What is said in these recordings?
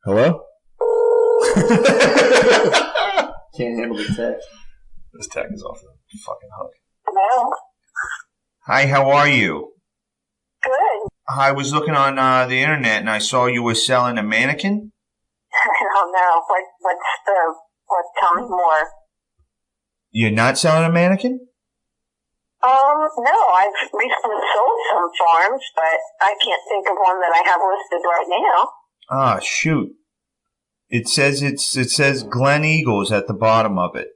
Hello? Can't handle the text. This tech is off the fucking hook. Hello. Hi, how are you? Good. I was looking on the internet and I saw you were selling a mannequin. I don't know. Tell me more. You're not selling a mannequin? No, I've recently sold some farms, but I can't think of one that I have listed right now. Ah, shoot. It says Glen Eagles at the bottom of it.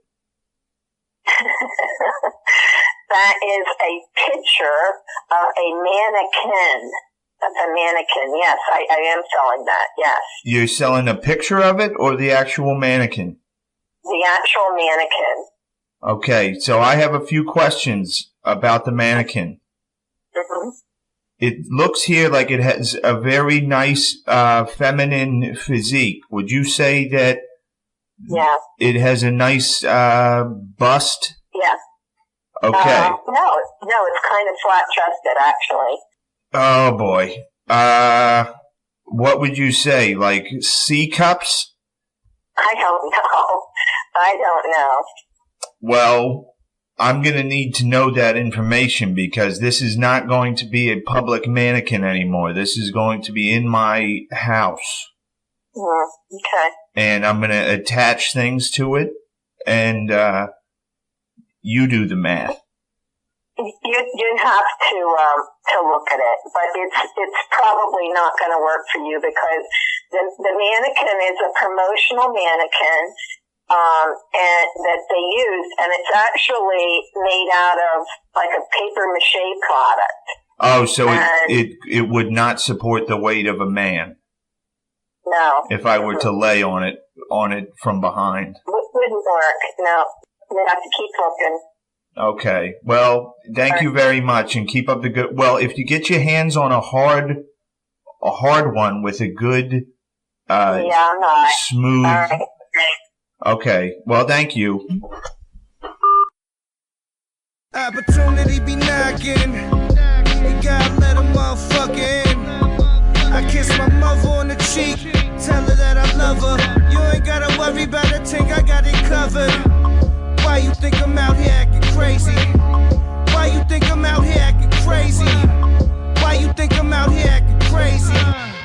That is a picture of a mannequin. That's a mannequin. Yes, I am selling that. Yes. You're selling a picture of it or the actual mannequin? The actual mannequin. Okay, so I have a few questions about the mannequin. Mm-hmm. It looks here like it has a very nice feminine physique. Would you say that Yeah. it has a nice bust? Yeah. Okay. No, it's kind of flat-chested, actually. Oh, boy. What would you say? Like C cups? I don't know. Well, I'm going to need to know that information because this is not going to be a public mannequin anymore. This is going to be in my house. Okay. And I'm going to attach things to it, and you do the math. You'd have to look at it, but it's probably not going to work for you because the mannequin is a promotional mannequin, and that they use, and it's actually made out of like a paper mache product. Oh, so it would not support the weight of a man. No. If I were to lay on it from behind. Wouldn't work. No. You'd have to keep looking. Okay. Well, thank you very much, and keep up the good. Well, if you get your hands on a hard one with a good, I'm not. smooth. All right. Okay. Well, thank you. Opportunity be knocking. You gotta let a motherfucker in. I kiss my mother on the cheek, tell her that I love her. You ain't gotta worry about a thing, I got it covered. Why you think I'm out here acting crazy? Why you think I'm out here acting crazy? Why you think I'm out here acting crazy?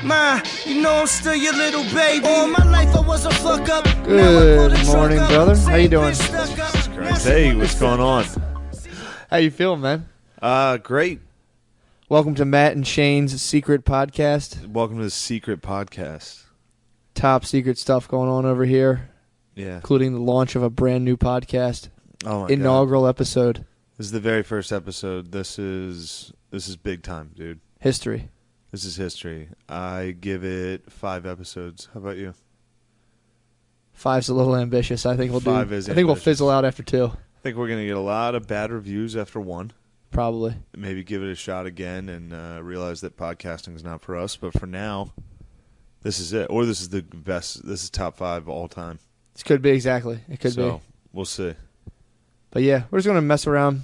Ma, you know I'm still your little baby. All my life I was a fuck up. Good morning, brother. How you doing? Hey, what's going on? How you feeling, man? Great. Welcome to Matt and Shane's Secret Podcast. Welcome to the Secret Podcast. Top secret stuff going on over here. Yeah. Including the launch of a brand new podcast. Oh my Inaugural God. episode. This is the very first episode. This is big time, dude. History. This is history. I give it 5 episodes. How about you? 5's a little ambitious. I think we'll do. 5 is I think we'll ambitious. fizzle out after 2. I think we're gonna get a lot of bad reviews after 1. Probably. Maybe give it a shot again and realize that podcasting is not for us. But for now, this is it. Or this is the best. This is top 5 all time. This could be exactly. It could be. So we'll see. But yeah, we're just gonna mess around,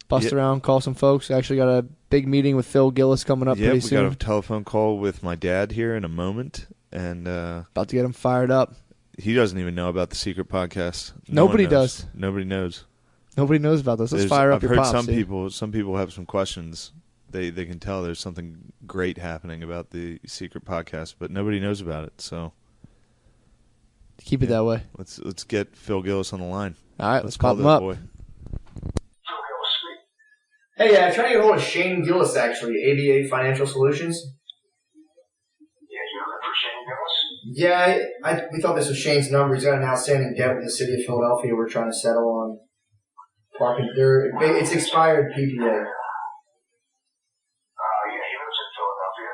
bust around, call some folks. Actually got a big meeting with Phil Gillis coming up pretty soon. We got a telephone call with my dad here in a moment, and about to get him fired up. He doesn't even know about the secret podcast. Nobody does. Nobody knows. Nobody knows about this. Let's fire up your pops. I've heard some people have some questions. They can tell there's something great happening about the secret podcast, but nobody knows about it. So keep it that way. Let's get Phil Gillis on the line. All right, let's pop him up. Boy. Hey, I'm trying to get a hold of Shane Gillis, actually, ABA Financial Solutions. Yeah, you're looking for Shane Gillis? Yeah, we thought this was Shane's number. He's got an outstanding debt with the city of Philadelphia. We're trying to settle on parking. It's expired PPA. Yeah, he lives in Philadelphia,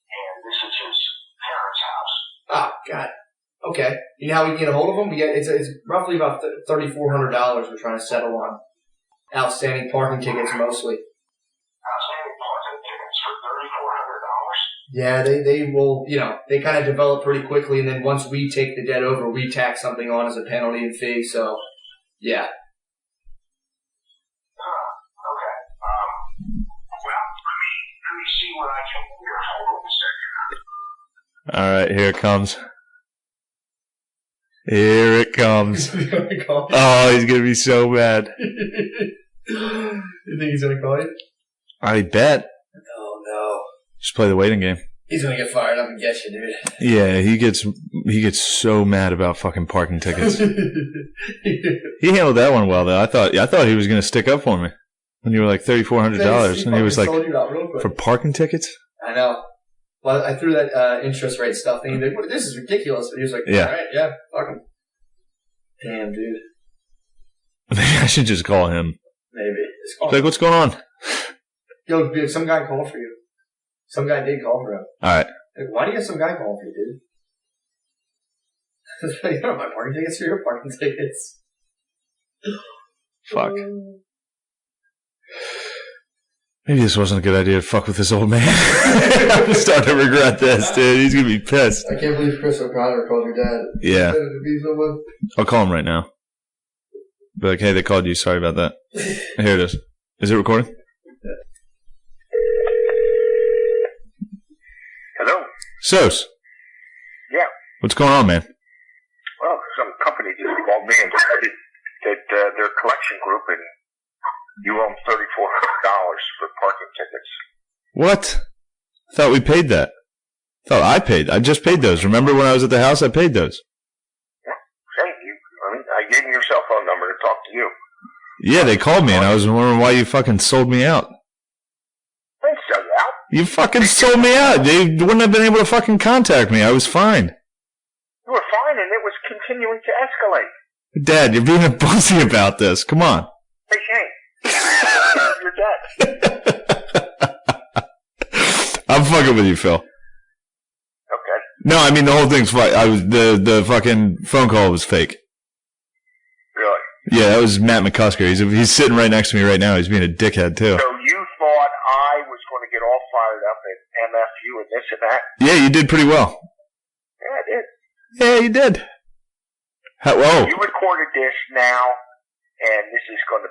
and this is his parents' house. Ah, God. Okay. You know how we can get a hold of him? It's roughly about $3,400 we're trying to settle on. Outstanding parking tickets, mostly. Outstanding parking tickets for $3,400. Yeah, they will, they kind of develop pretty quickly, and then once we take the debt over, we tack something on as a penalty and fee, so, yeah. Okay. Well, let me see what I can do here. Hold on a second. All right, here it comes. Here it comes. Oh, he's gonna be so mad. You think he's gonna call you? I bet. Oh no. Just play the waiting game. He's gonna get fired up and get you, dude. Yeah, he gets so mad about fucking parking tickets. He handled that one well though. I thought he was gonna stick up for me when you were like $3,400, and he was like, for parking tickets. I know. Well, I threw that interest rate stuff thing. He's like, "This is ridiculous." But he was like, Yeah. "All right, yeah, fuck him." Damn, dude. Maybe I should just call him. Maybe. Just call Like, what's going on? Yo, dude, some guy called for you. Some guy did call for him. All right. Like, why do you have some guy calling for you, dude? You don't have my parking tickets for your parking tickets. Fuck. Maybe this wasn't a good idea to fuck with this old man. I'm starting to regret this, dude. He's going to be pissed. I can't believe Chris O'Connor called your dad. Yeah. To be someone. I'll call him right now. Be like, hey, they called you. Sorry about that. Here it is. Is it recording? Hello? Sos. Yeah. What's going on, man? Well, some company just called me and said that their collection group and you owe them $3,400 for parking tickets. What? I thought we paid that. Thought I paid. I just paid those. Remember when I was at the house? I paid those. Hey, I gave them your cell phone number to talk to you. Yeah, they called me, and I was wondering why you fucking sold me out. I didn't sell you out. You fucking sold me out. They wouldn't have been able to fucking contact me. I was fine. You were fine, and it was continuing to escalate. Dad, you're being a pussy about this. Come on. Hey, Shane. You're dead. I'm fucking with you, Phil. Okay. No, I mean the whole thing's fine. The fucking phone call was fake. Really? Yeah, that was Matt McCusker. He's sitting right next to me right now. He's being a dickhead too. So you thought I was going to get all fired up and MF you and this and that? Yeah, you did pretty well. Yeah, I did. Yeah, you did. Oh. You recorded this now, and this is going to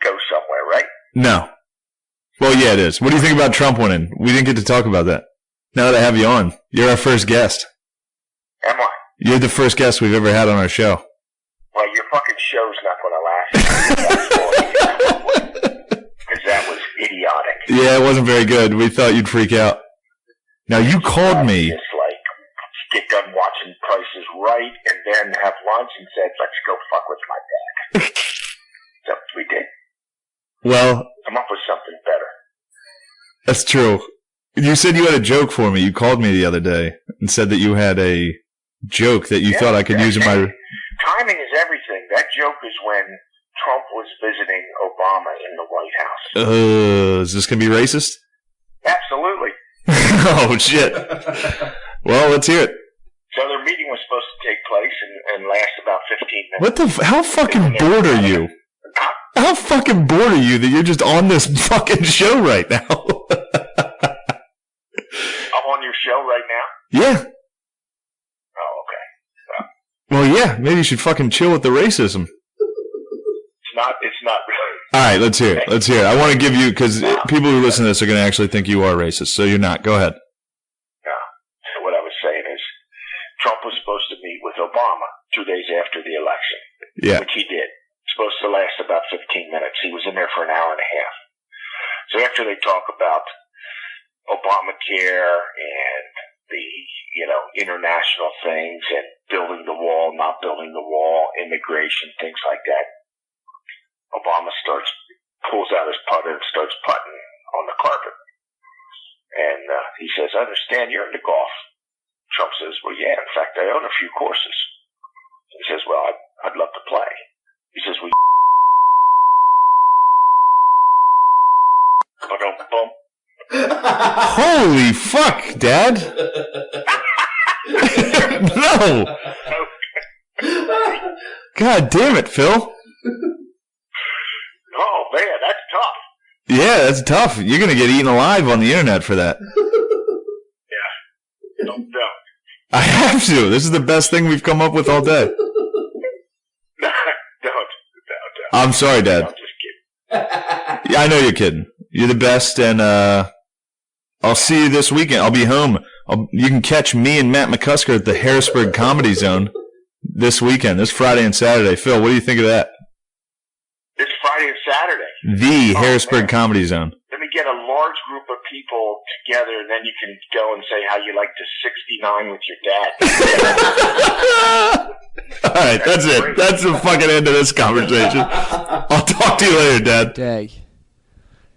go somewhere, right? No. Well, yeah, it is. What do you think about Trump winning? We didn't get to talk about that. Now that I have you on, you're our first guest. Am I? You're the first guest we've ever had on our show. Well, your fucking show's not going to last. Because that was idiotic. Yeah, it wasn't very good. We thought you'd freak out. Now, you called me. Just like, get done watching Price is Right, and then have lunch and said, let's go fuck with my dad. So we did. Well, Come up with something better. that's true. You said you had a joke for me. You called me the other day and said that you had a joke that you thought I could use in my... Timing is everything. That joke is when Trump was visiting Obama in the White House. Is this going to be racist? Absolutely. Oh, shit. Well, let's hear it. So their meeting was supposed to take place and last about 15 minutes. What the... How fucking bored are you? How fucking bored are you that you're just on this fucking show right now? I'm on your show right now? Yeah. Oh, okay. Well, yeah. Maybe you should fucking chill with the racism. It's not really. All right, let's hear it. Let's hear it. I want to give you, because people who listen to this are going to actually think you are racist, so you're not. Go ahead. Yeah. So what I was saying is, Trump was supposed to meet with Obama 2 days after the election. Yeah. Which he did. Supposed to last about 15 minutes. He was in there for an hour and a half. So after they talk about Obamacare and the, international things and building the wall, not building the wall, immigration, things like that, Obama pulls out his putter and starts putting on the carpet. And he says, I understand you're into golf. Trump says, well, yeah, in fact, I own a few courses. He says, well, I'd love to play. He says, we boom. Holy fuck, Dad. No. God damn it, Phil. Oh, man, that's tough. Yeah, that's tough. You're going to get eaten alive on the internet for that. Yeah. Don't. I have to. This is the best thing we've come up with all day. Don't. I'm sorry, Dad. I'm just kidding. Yeah, I know you're kidding. You're the best, and I'll see you this weekend. I'll be home. You can catch me and Matt McCusker at the Harrisburg Comedy Zone this weekend, this Friday and Saturday. Phil, what do you think of that? This Friday and Saturday. The Harrisburg Comedy Zone. Let me get a large group of people together, and then you can go and say how you like to 69 with your dad. All right, that's it. Great. That's the fucking end of this conversation. I'll talk to you later, Dad.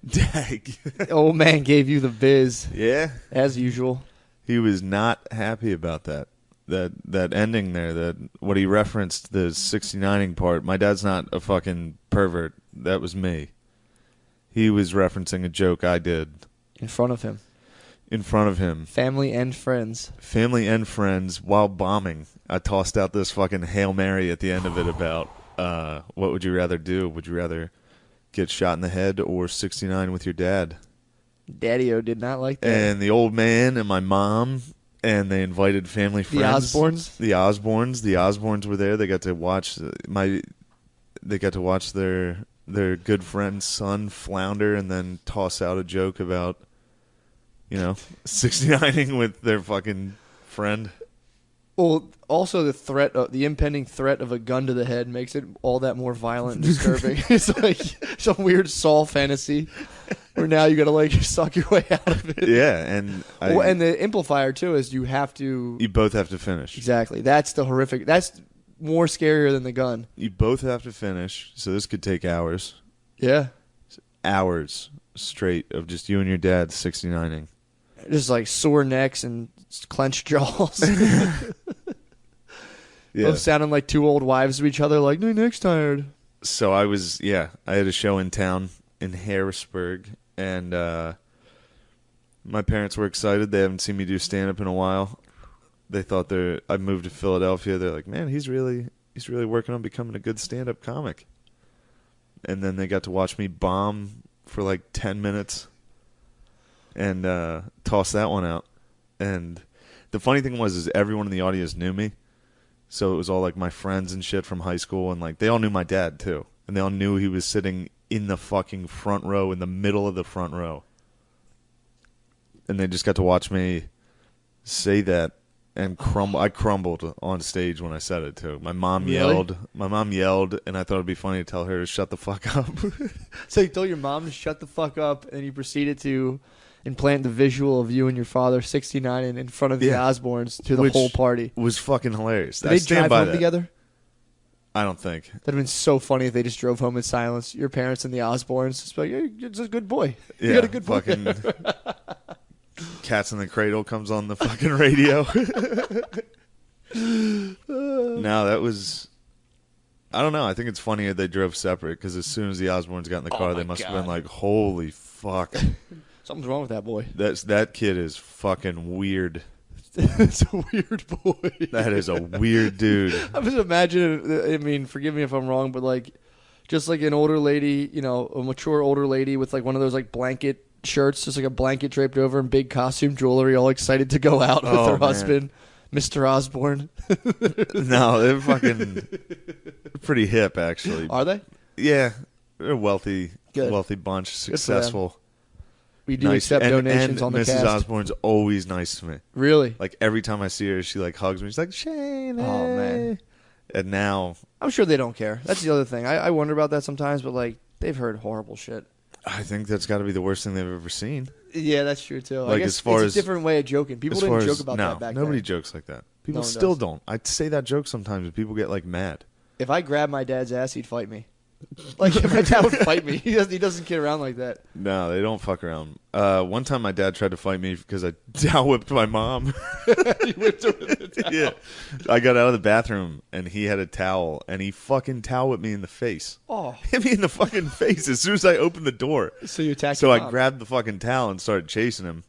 Dag. Old man gave you the biz. Yeah. As usual. He was not happy about that. That ending there, that what he referenced, the 69ing part. My dad's not a fucking pervert. That was me. He was referencing a joke I did. In front of him. In front of him. Family and friends. Family and friends while bombing. I tossed out this fucking Hail Mary at the end of it about what would you rather do? Would you rather get shot in the head or 69 with your dad? Daddy-o did not like that. And the old man and my mom, and they invited family friends. The Osbournes? The Osbournes were there. They got to watch their good friend's son flounder and then toss out a joke about, 69ing with their fucking friend. Well, also the impending threat of a gun to the head makes it all that more violent and disturbing. It's like some weird Saul fantasy where now you got to like suck your way out of it. Yeah, and and the amplifier too is you both have to finish. Exactly. That's the horrific. That's more scarier than the gun. You both have to finish, so this could take hours. Yeah. Hours straight of just you and your dad 69ing. Just like sore necks and clenched jaws. Yeah. Both sounding like two old wives of each other, like, my neck's tired. So I had a show in town in Harrisburg, and my parents were excited. They haven't seen me do stand-up in a while. They thought I moved to Philadelphia. They're like, man, he's really working on becoming a good stand-up comic. And then they got to watch me bomb for like 10 minutes and toss that one out. And the funny thing was everyone in the audience knew me. So it was all like my friends and shit from high school, and like they all knew my dad too. And they all knew he was sitting in the fucking front row, in the middle of the front row. And they just got to watch me say that and crumble. I crumbled on stage when I said it too. My mom yelled, and I thought it'd be funny to tell her to shut the fuck up. So you told your mom to shut the fuck up, and you proceeded to implant the visual of you and your father 69 in front of the Osbournes to the whole party. Was fucking hilarious. Did they drive home together? I don't think. That'd have been so funny if they just drove home in silence. Your parents and the Osbournes. It's like, you're just a good boy. Yeah, you got a good boy. Fucking Cats in the Cradle comes on the fucking radio. No, that was... I don't know. I think it's funny they drove separate, because as soon as the Osbournes got in the car, they must have been like, holy fuck. Something's wrong with that boy. That kid is fucking weird. It's a weird boy. That is a weird dude. I'm just imagining, I mean, forgive me if I'm wrong, but like, just like an older lady, a mature older lady with like one of those like blanket shirts, just like a blanket draped over and big costume jewelry, all excited to go out with her husband, Mr. Osbourne. No, they're fucking pretty hip, actually. Are they? Yeah. They're a wealthy bunch, successful. We do accept donations on the Mrs. cast. Osborne's always nice to me. Really? Like every time I see her, she like hugs me. She's like, Shane. Hey. Oh man. And now I'm sure they don't care. That's the other thing. I wonder about that sometimes, but like they've heard horrible shit. I think that's got to be the worst thing they've ever seen. Yeah, that's true too. Like, I guess as far it's a different way of joking. People didn't joke about that back then. Nobody jokes like that. People still don't. I say that joke sometimes, and people get like mad. If I grabbed my dad's ass, he'd fight me. Like, if my dad would fight me. He doesn't kid around like that. No, they don't fuck around. One time my dad tried to fight me because I towel whipped my mom. He whipped her with a towel. Yeah. I got out of the bathroom, and he had a towel, and he fucking towel whipped me in the face. Oh. Hit me in the fucking face as soon as I opened the door. So you attacked So your I mom. grabbed the fucking towel and started chasing him,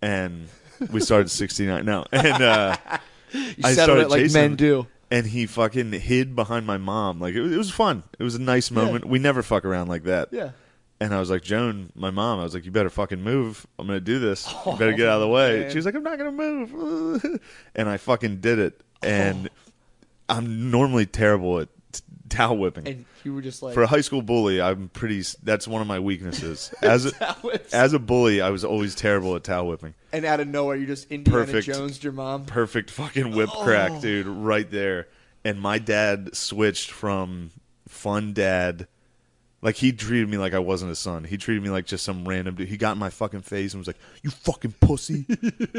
and we started 69. No. And You I settled started it like chasing men him. do. And he fucking hid behind my mom. Like, it was fun. It was a nice moment. We never fuck around like that. Yeah. And I was like, Joan, my mom, I was like, you better fucking move. I'm going to do this. You better get out of the way. Man. She was like, I'm not going to move. And I fucking did it. And I'm normally terrible at towel whipping. And you were just like... For a high school bully, that's one of my weaknesses. As a bully, I was always terrible at towel whipping. And out of nowhere, you just Indiana Jones'd your mom. Perfect fucking whip crack, dude, right there. And my dad switched from fun dad. Like, he treated me like I wasn't his son. He treated me like just some random dude. He got in my fucking face and was like, "You fucking pussy.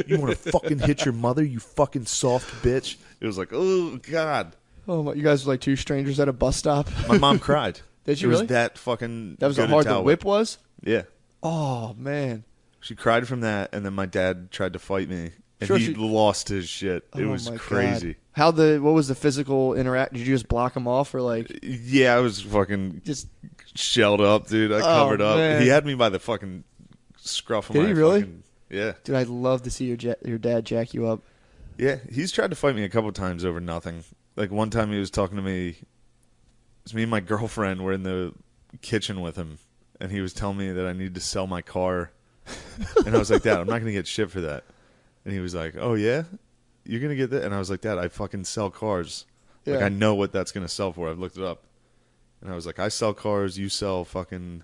You want to fucking hit your mother, you fucking soft bitch?" It was like, oh, God. Oh, my. You guys were like two strangers at a bus stop? My mom cried. Did she really? It was that fucking That was how hard the whip was? Yeah. Oh, man. She cried from that, and then my dad tried to fight me. And he lost his shit. It was crazy. God. What was the physical interact? Did you just block him off or like? Yeah, I was fucking just shelled up, dude. I covered up. Man. He had me by the fucking scruff of my Did he really? fucking, yeah. Dude, I'd love to see your dad jack you up. Yeah, he's tried to fight me a couple times over nothing. Like one time he was talking to me. It was me and my girlfriend were in the kitchen with him, and he was telling me that I needed to sell my car. And I was like, "Dad, I'm not going to get shit for that." And he was like, "Oh, yeah? You're going to get that?" And I was like, "Dad, I fucking sell cars. Yeah. Like, I know what that's going to sell for. I've looked it up." And I was like, "I sell cars. You sell fucking..."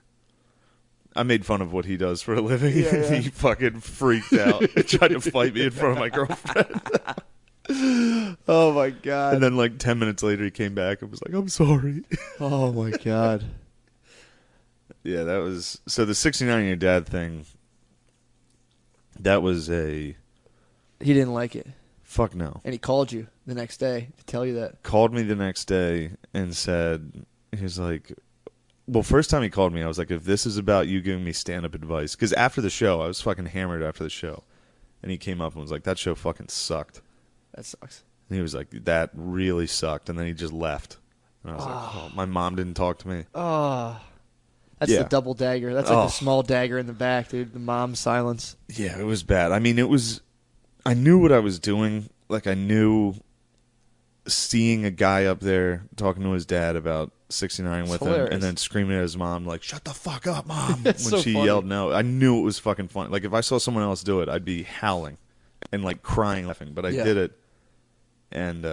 I made fun of what he does for a living. Yeah, yeah. He fucking freaked out and tried to fight me in front of my girlfriend. Oh, my God. And then, like, 10 minutes later, he came back and was like, "I'm sorry." Oh, my God. Yeah, that was... So the 69-year dad thing, that was a... He didn't like it. Fuck no. And he called you the next day to tell you that. Called me the next day and said, he was like, well, first time he called me, I was like, if this is about you giving me stand-up advice, because after the show, I was fucking hammered after the show. And he came up and was like, that show fucking sucked. That sucks. And he was like, that really sucked. And then he just left. And I was like, oh, my mom didn't talk to me. Oh. That's the double dagger. That's like the small dagger in the back, dude. The mom's silence. Yeah, it was bad. I mean, it was... I knew what I was doing. Like, I knew seeing a guy up there talking to his dad about 69 with him and then screaming at his mom, like, "Shut the fuck up, Mom," when so she yelled no. I knew it was fucking funny. Like, if I saw someone else do it, I'd be howling and, like, crying, laughing. But I did it. And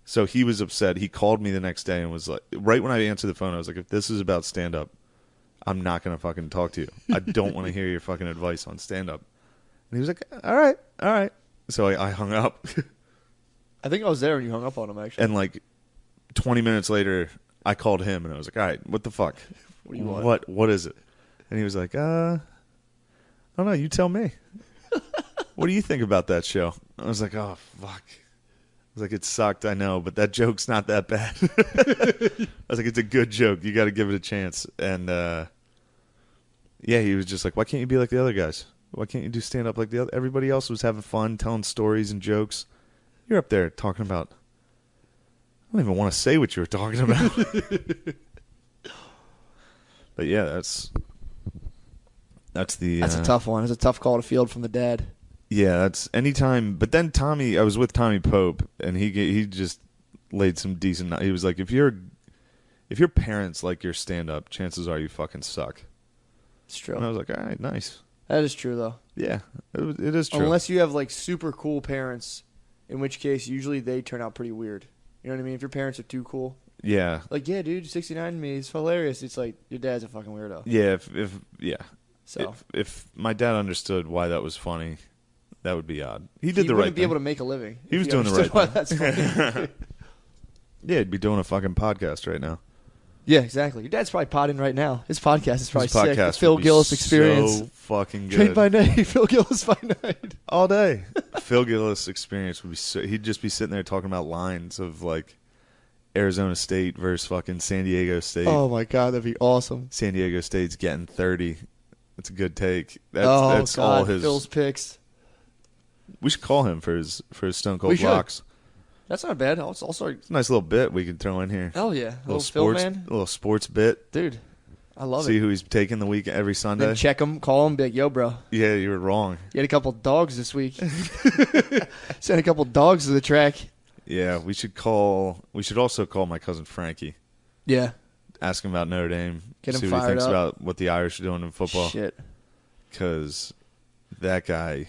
so he was upset. He called me the next day and was like, right when I answered the phone, I was like, if this is about stand-up, I'm not going to fucking talk to you. I don't want to hear your fucking advice on stand-up. And he was like, all right. So I hung up. I think I was there when you hung up on him, actually. And like 20 minutes later, I called him and I was like, all right, what the fuck? What do you want? What is it? And he was like, I don't know, you tell me. What do you think about that show? I was like, oh, fuck. I was like, it sucked, I know, but that joke's not that bad. I was like, it's a good joke. You got to give it a chance. And yeah, he was just like, why can't you be like the other guys? Why can't you do stand-up like the other? Everybody else was having fun, telling stories and jokes. You're up there talking about... I don't even want to say what you were talking about. But yeah, that's the... That's a tough one. It's a tough call to field from the dad. Yeah, that's anytime... But then Tommy... I was with Tommy Pope, and he just laid some decent... He was like, if your parents like your stand-up, chances are you fucking suck. It's true. And I was like, all right, nice. That is true, though. Yeah, it is true. Unless you have, like, super cool parents, in which case, usually they turn out pretty weird. You know what I mean? If your parents are too cool. Yeah. Like, yeah, dude, 69 to me, it's hilarious. It's like, your dad's a fucking weirdo. Yeah, So if my dad understood why that was funny, that would be odd. He did the right thing. He wouldn't be able to make a living. He was doing the right thing. That's funny. Yeah, he'd be doing a fucking podcast right now. Yeah, exactly. Your dad's probably podding right now. His podcast is probably sick. The Phil Gillis Experience. So fucking good. Trained by night, Phil Gillis by night. All day. Phil Gillis Experience would be so... He'd just be sitting there talking about lines of, like, Arizona State versus fucking San Diego State. Oh, my God, that'd be awesome. San Diego State's getting 30. That's a good take. That's God, all his... Phil's picks. We should call him for his Stone Cold Blocks. That's not bad. I'll start. It's a nice little bit we could throw in here. Hell yeah. Little sports, Phil, man. Little sports bit. Dude, I love See it. who he's taking the week every Sunday. Then check him, call him, be like, yo, bro. Yeah, you were wrong. You had a couple dogs this week. Sent a couple dogs to the track. Yeah, we should also call my cousin Frankie. Yeah. Ask him about Notre Dame. Get him see what he fired thinks up. about what the Irish are doing in football. Shit. Because that guy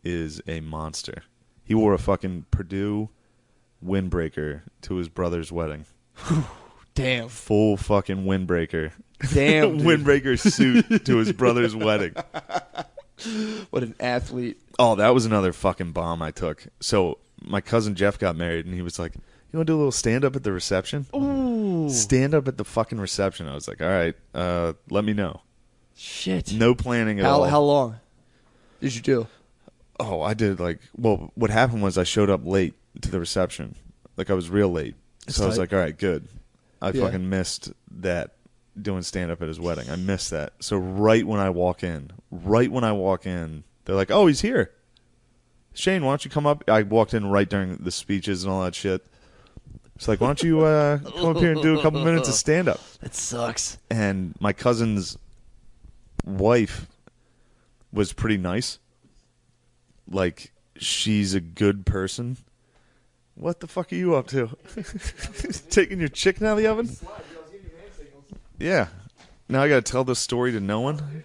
is a monster. He wore a fucking Purdue windbreaker to his brother's wedding. Damn. Full fucking windbreaker. Damn, dude. Windbreaker suit to his brother's wedding. What an athlete. Oh, that was another fucking bomb I took. So my cousin Jeff got married, and he was like, "You want to do a little stand-up at the reception?" Ooh. Stand up at the fucking reception. I was like, all right, let me know. Shit. No planning at all. How long did you do? Oh, I did what happened was I showed up late to the reception. Like I was real late. So I was like, all right, good. I fucking missed that doing stand-up at his wedding. I missed that. So right when I walk in, they're like, oh, he's here. Shane, why don't you come up? I walked in right during the speeches and all that shit. It's like, why don't you come up here and do a couple minutes of stand-up? That sucks. And my cousin's wife was pretty nice. Like, she's a good person. What the fuck are you up to? Taking your chicken out of the oven? Yeah. Now I got to tell this story to no one?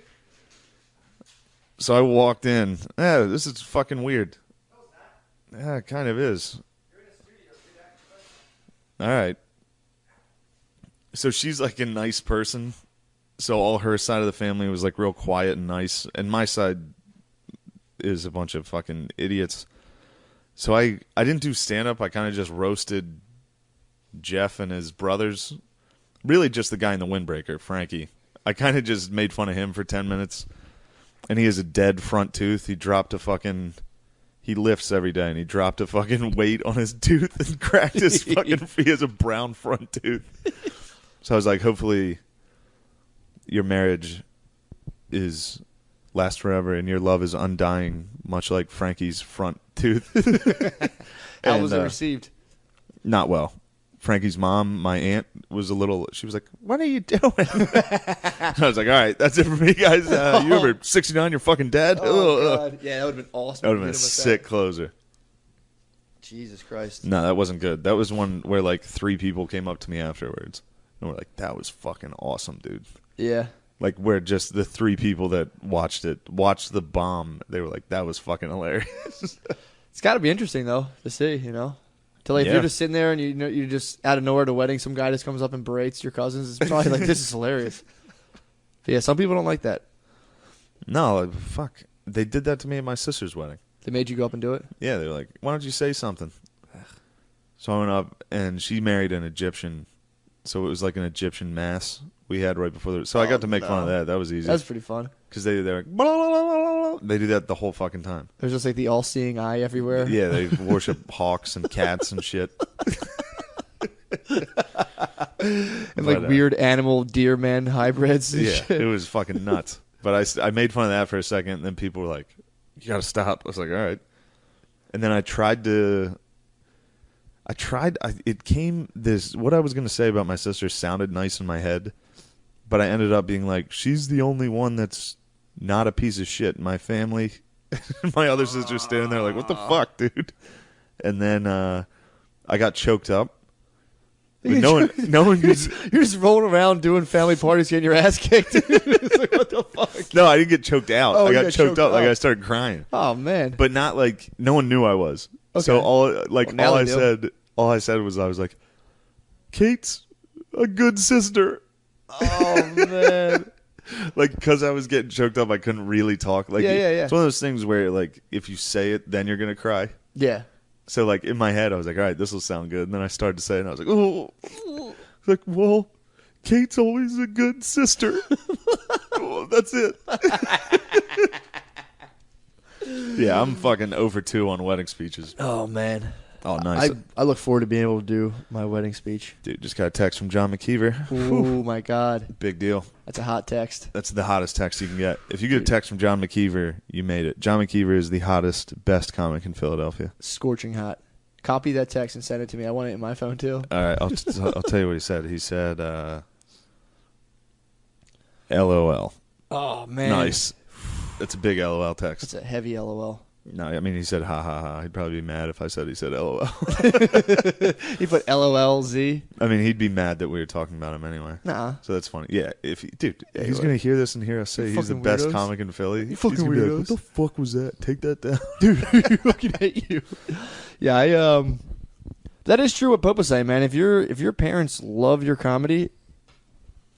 So I walked in. This is fucking weird. Yeah, it kind of is. All right. So she's like a nice person. So all her side of the family was like real quiet and nice. And my side is a bunch of fucking idiots. So I didn't do stand-up. I kind of just roasted Jeff and his brothers. Really just the guy in the windbreaker, Frankie. I kind of just made fun of him for 10 minutes. And he has a dead front tooth. He lifts every day, and he dropped a fucking weight on his tooth and cracked his fucking... He has a brown front tooth. So I was like, hopefully your marriage lasts forever and your love is undying, much like Frankie's front tooth. How was it received? Not well. Frankie's mom, my aunt, she was like, what are you doing? I was like, all right, that's it for me, guys. You ever 69, your fucking dad? Oh, God. Yeah, that would have been awesome. That would have been a sick closer. Jesus Christ. No, that wasn't good. That was one where like 3 people came up to me afterwards and were like, that was fucking awesome, dude. Yeah. Like where just the 3 people that watched the bomb, they were like, that was fucking hilarious. It's got to be interesting, though, to see, you know? To like, if you're just sitting there and you're just out of nowhere at a wedding, some guy just comes up and berates your cousins. It's probably like, this is hilarious. But yeah, some people don't like that. No, like, fuck. They did that to me at my sister's wedding. They made you go up and do it? Yeah, they were like, why don't you say something? So I went up, and she married an Egyptian. So it was like an Egyptian mass we had right before. So I got to make fun of that. That was easy. That's pretty fun. Because they're like, blah, blah, blah, blah, blah. They do that the whole fucking time. There's just like the all-seeing eye everywhere. Yeah, they worship hawks and cats and shit. And like weird animal deer men hybrids and shit. It was fucking nuts. But I made fun of that for a second, and then people were like, you gotta stop. I was like, all right. And then what I was going to say about my sister sounded nice in my head, but I ended up being like, she's the only one that's not a piece of shit. My family, my other sister's standing there like, what the fuck, dude? And then I got choked up. No one you're just rolling around doing family parties, getting your ass kicked. It's like, what the fuck? No, I didn't get choked out. Oh, I got choked up. Like I started crying. Oh man! But not like no one knew I was. Okay. So all I said was I was like, Kate's a good sister. Oh man! Like because I was getting choked up, I couldn't really talk. Like yeah. It's one of those things where like if you say it, then you're gonna cry. Yeah. So, like, in my head, I was like, all right, this will sound good. And then I started to say it, and I was like, oh. Like, well, Kate's always a good sister. Oh, that's it. Yeah, I'm fucking over 2 on wedding speeches. Oh, man. Oh, nice. I look forward to being able to do my wedding speech. Dude, just got a text from John McKeever. Oh, my God. Big deal. That's a hot text. That's the hottest text you can get. If you get a text from John McKeever, you made it. John McKeever is the hottest, best comic in Philadelphia. Scorching hot. Copy that text and send it to me. I want it in my phone, too. All right, I'll tell you what he said. He said, LOL. Oh, man. Nice. That's a big LOL text. That's a heavy LOL. No, I mean, he said, ha, ha, ha. He'd probably be mad if I said he said LOL. He put LOLZ. I mean, he'd be mad that we were talking about him anyway. Nah. So that's funny. Yeah, he's going to hear this and hear us say he's the best comic in Philly. You fucking weirdos. Be like, what the fuck was that? Take that down. Dude, I fucking hate you. Yeah, That is true what Pope was saying, man. If your parents love your comedy,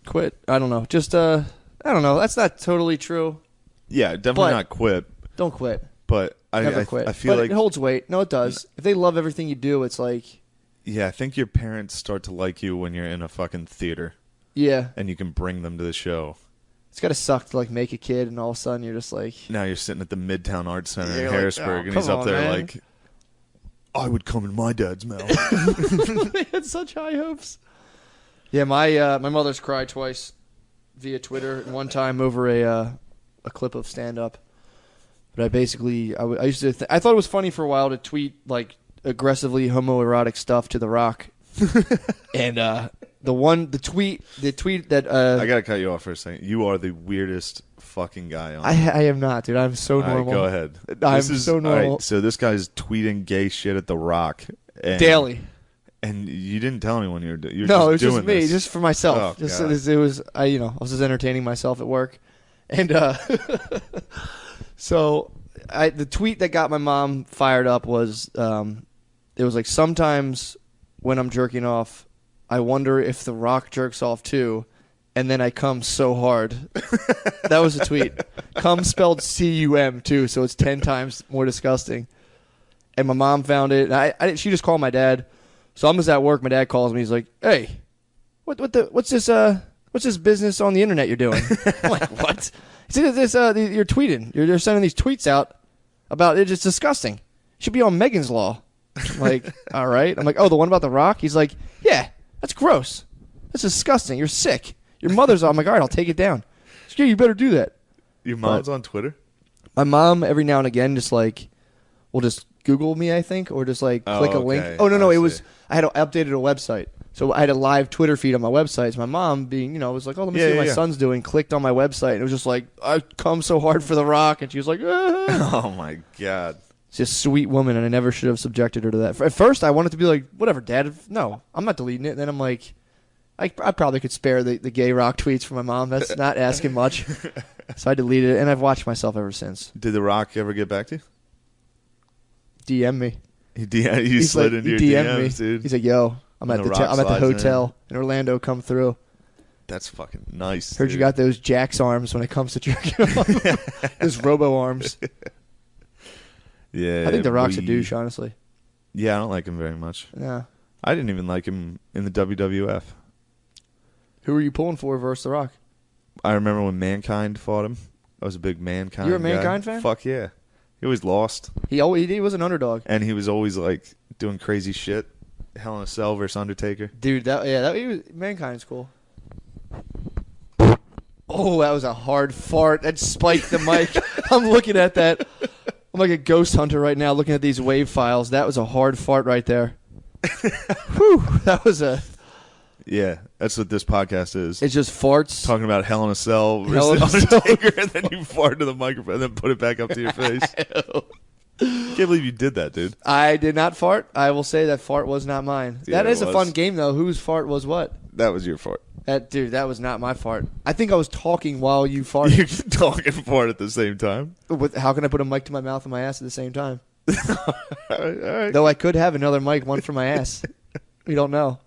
quit. I don't know. Just I don't know. That's not totally true. Yeah, definitely not quit. Don't quit. But Never quit. I feel like it holds weight. No, it does. If they love everything you do, it's like. Yeah, I think your parents start to like you when you're in a fucking theater. Yeah. And you can bring them to the show. It's gotta suck to like make a kid, and all of a sudden you're just like. Now you're sitting at the Midtown Arts Center in like, Harrisburg, and he's up there man. like, I would come in my dad's mouth. They had such high hopes. Yeah, my mother's cried twice via Twitter, and one time over a clip of stand up. But I used to I thought it was funny for a while to tweet like aggressively homoerotic stuff to The Rock, and the tweet that I gotta cut you off for a second. You are the weirdest fucking guy on. I am not, dude. I'm so normal. All right, go ahead. I'm so normal. All right, so this guy's tweeting gay shit at The Rock daily, and you didn't tell anyone you were doing. No, it was doing just me, this. just for myself. Oh, just God. it was I was just entertaining myself at work, and so the tweet that got my mom fired up was it was like, sometimes when I'm jerking off, I wonder if The Rock jerks off too, and then I come so hard. That was a tweet. Cum spelled C-U-M too, so it's 10 times more disgusting. And my mom found it. And she just called my dad. So I'm just at work. My dad calls me. He's like, "Hey, what's this business on the internet you're doing?" I'm like, "What?" He said, "You're tweeting. You're sending these tweets out about it. It's disgusting. Should be on Megan's Law." I'm like, all right. I'm like, "Oh, the one about The Rock?" He's like, "Yeah, that's gross. That's disgusting. You're sick. Your mother's on." I'm like, "All right, I'll take it down." He's like, "Yeah, you better do that." Your mom's on Twitter? My mom, every now and again, just like, will just Google me, I think, or just like click a link. Oh, no, I had updated a website. So I had a live Twitter feed on my website. So my mom, being, was like, "Oh, let me see what my son's doing." Clicked on my website, and it was just like, "I come so hard for The Rock," and she was like, "Ah." Oh my God. She's a sweet woman, and I never should have subjected her to that. At first, I wanted to be like, "Whatever, Dad. No, I'm not deleting it." And then I'm like, I probably could spare the gay rock tweets from my mom. That's not asking much. So I deleted it, and I've watched myself ever since. Did The Rock ever get back to you? DM me. He slid into your DMs, dude. He's like, "Yo, I'm at the hotel in Orlando. Come through." That's fucking nice. Heard dude. you got those Jack's arms when it comes to jerking off. Those Robo arms. Yeah, I think The Rock's a douche, honestly. Yeah, I don't like him very much. Yeah. I didn't even like him in the WWF. Who were you pulling for versus The Rock? I remember when Mankind fought him. I was a big Mankind. You're a guy. Mankind fan? Fuck yeah. He always lost. He was an underdog. And he was always like doing crazy shit. Hell in a Cell versus Undertaker. Dude, Mankind's cool. Oh, that was a hard fart. That spiked the mic. I'm looking at that. I'm like a ghost hunter right now looking at these wave files. That was a hard fart right there. Whew, that was a... Yeah, that's what this podcast is. It's just farts. Talking about Hell in a Cell versus Undertaker, and then you fart to the microphone and then put it back up to your face. Can't believe you did that, dude. I did not fart. I will say that fart was not mine. Yeah, that is a fun game, though. Whose fart was what? That was your fart. That was not my fart. I think I was talking while you farted. You're talking fart at the same time. How can I put a mic to my mouth and my ass at the same time? All right. Though I could have another mic, one for my ass. We don't know.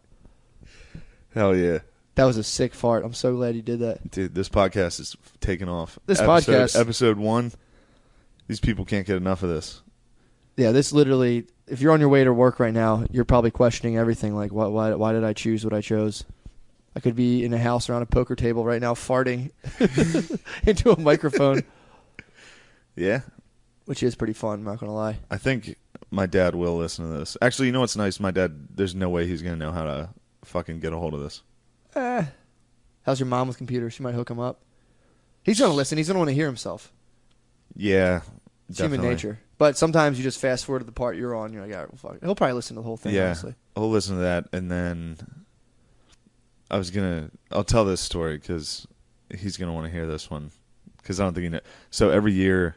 Hell yeah. That was a sick fart. I'm so glad you did that. Dude, this podcast is taking off. Episode 1, these people can't get enough of this. Yeah, this literally, if you're on your way to work right now, you're probably questioning everything. Like, why did I choose what I chose? I could be in a house around a poker table right now farting into a microphone. Yeah. Which is pretty fun, I'm not going to lie. I think my dad will listen to this. Actually, you know what's nice? My dad, there's no way he's going to know how to fucking get a hold of this. How's your mom with computers? She might hook him up. He's going to listen. He's going to want to hear himself. Yeah, it's human nature. But sometimes you just fast forward to the part you're on. You're like, all right, well, fuck. He'll probably listen to the whole thing, honestly. I'll listen to that, and then I'll tell this story because he's going to want to hear this one because I don't think he knows. So every year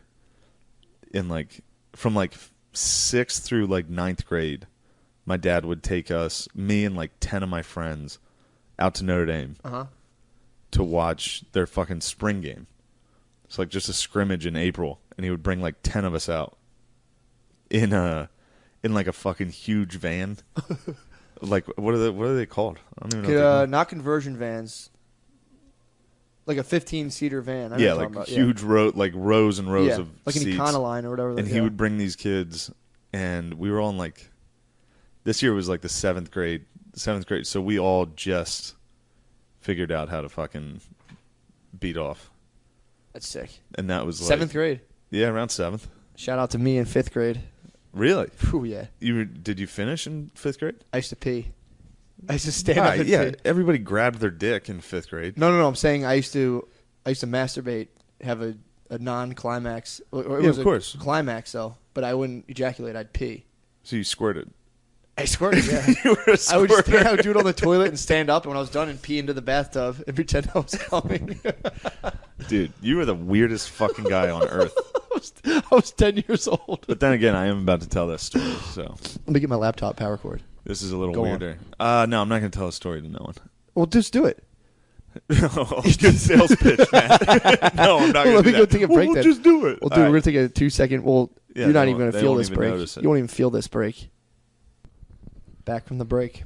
in from 6th through 9th grade, my dad would take me and 10 of my friends out to Notre Dame to watch their fucking spring game. It's just a scrimmage in April, and he would bring 10 of us out in in like a fucking huge van. Like what are they called? I don't even know. Not conversion vans. Like a 15-seater van. Yeah, like huge rows and rows of like an seats. Econoline or whatever. And he would bring these kids, and we were all in like, this year was like the 7th grade. So we all just figured out how to fucking beat off. That's sick. And that was like 7th grade. Yeah, around 7th. Shout out to me in 5th grade. Really? Ooh, yeah. Did you finish in 5th grade? I used to pee. I used to stand up and yeah, pee. everybody grabbed their dick in 5th grade. No. I'm saying I used to masturbate, have a non-climax. Or it was of course. A climax, though. But I wouldn't ejaculate. I'd pee. So you squirted. I squirted, yeah. You were a I would squirter. do it on the toilet and stand up, and when I was done, and pee into the bathtub and pretend I was coming. Dude, you were the weirdest fucking guy on earth. I was 10 years old. But then again, I am about to tell this story, so. Let me get my laptop power cord. This is a little Go weirder. No, I'm not going to tell a story to no one. Well, just do it. Good sales pitch, man. No, I'm not going to do that. Let me go take a break we'll then. just do it. Well, dude, we're going to take a 2-second. Well, Yeah, you're not they even going won't- to they feel won't this even break. notice it. You won't even feel this break. Back from the break.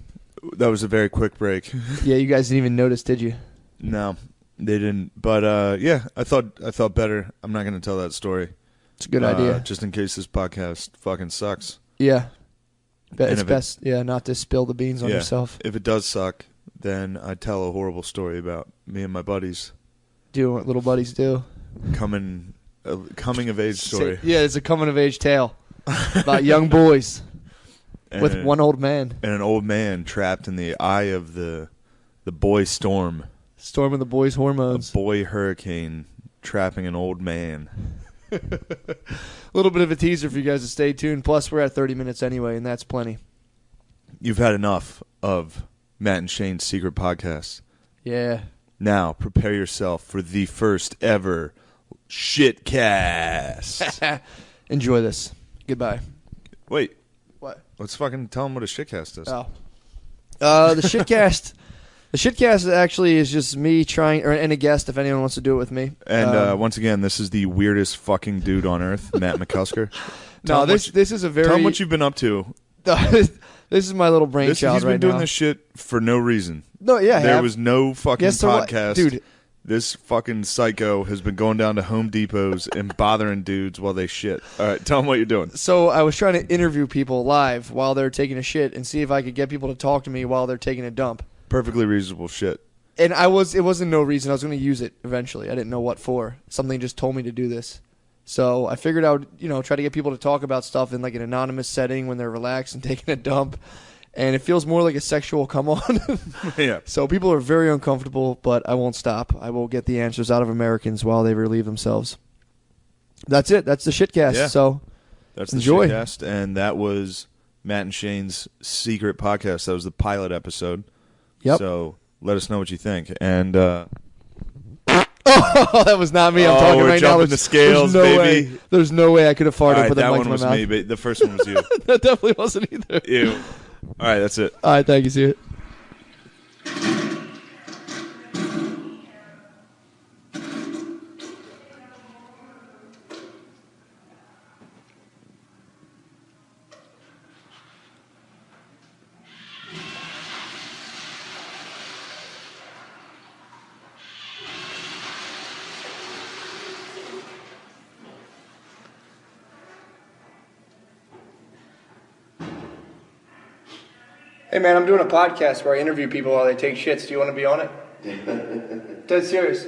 That was a very quick break. Yeah, you guys didn't even notice, did you? No, they didn't. But yeah, I thought better. I'm not going to tell that story. It's a good idea. Just in case this podcast fucking sucks. Yeah. But And it's if best, not to spill the beans on yourself. If it does suck, then I tell a horrible story about me and my buddies Doing what little buddies do. coming of age story. Yeah, it's a coming of age tale about young boys with one old man. And an old man trapped in the eye of the boy storm. Storm of the boys' hormones. A boy hurricane trapping an old man. A little bit of a teaser for you guys to stay tuned. Plus, we're at 30 minutes anyway, and that's plenty. You've had enough of Matt and Shane's secret podcast. Yeah. Now, prepare yourself for the first ever shitcast. Enjoy this. Goodbye. Wait. What? Let's fucking tell them what a shitcast is. Oh. The shitcast. The shitcast actually is just me trying, and a guest if anyone wants to do it with me. And once again, this is the weirdest fucking dude on earth, Matt McCusker. No, this is a very. Tell him what you've been up to. This is my little brainchild He's been right doing now. this shit for no reason. No, yeah, there was no fucking podcast. Dude. This fucking psycho has been going down to Home Depots and bothering dudes while they shit. All right, tell them what you're doing. So I was trying to interview people live while they're taking a shit and see if I could get people to talk to me while they're taking a dump. Perfectly reasonable shit. And it wasn't no reason. I was going to use it eventually. I didn't know what for. Something just told me to do this. So I figured I would, try to get people to talk about stuff in like an anonymous setting when they're relaxed and taking a dump. And it feels more like a sexual come-on. Yeah. So people are very uncomfortable, but I won't stop. I will get the answers out of Americans while they relieve themselves. That's it. That's the shitcast. Yeah. So that's the enjoy. shitcast. And that was Matt and Shane's secret podcast. That was the pilot episode. Yep. So let us know what you think. And oh, that was not me. I'm talking we're right now. jumping the scales, there's no baby. way. There's no way I could have farted all right, with a that mic one in my was mouth. me, but the first one was you. That definitely wasn't either. Ew. All right, that's it. All right, thank you. See it. Hey man, I'm doing a podcast where I interview people while they take shits. Do you want to be on it? Dead serious.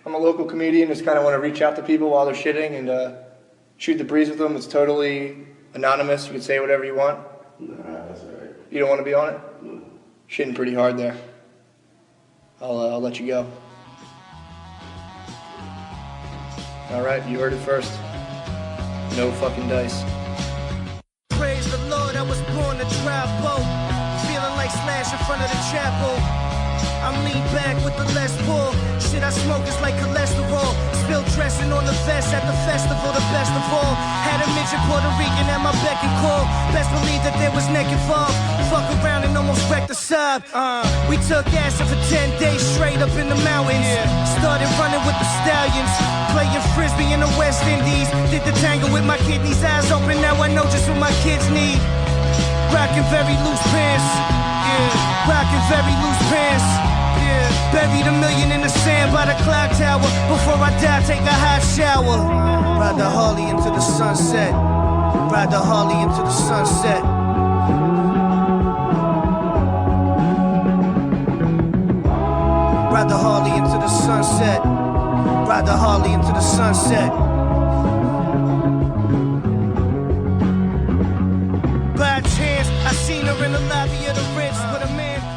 I'm a local comedian. Just kind of want to reach out to people while they're shitting and shoot the breeze with them. It's totally anonymous. You can say whatever you want. Nah, that's all right. You don't want to be on it? No. Shitting pretty hard there. I'll let you go. All right, you heard it first. No fucking dice. Praise the Lord, I was born to drive boat. Feeling like Slash in front of the chapel. I'm lean back with the Les Paul. Shit I smoke is like cholesterol. Spilled dressing on the vest at the festival, the best of all. Had a midget Puerto Rican at my beck and call. Best believe that there was neck involved. Fuck around and almost wrecked the sub. We took acid for 10 days straight up in the mountains. Started running with the stallions. Playing frisbee in the West Indies. Did the tango with my kidneys eyes open. Now I know just what my kid kids need. Rockin' very loose pants. Yeah, rockin' very loose pants. Yeah, buried $1 million in the sand by the clock tower. Before I die, take a hot shower. Ride the Harley into the sunset. Ride the Harley into the sunset. Ride the Harley into the sunset. Ride the Harley into the sunset. By chance, I seen her in the lobby of the Ritz with a man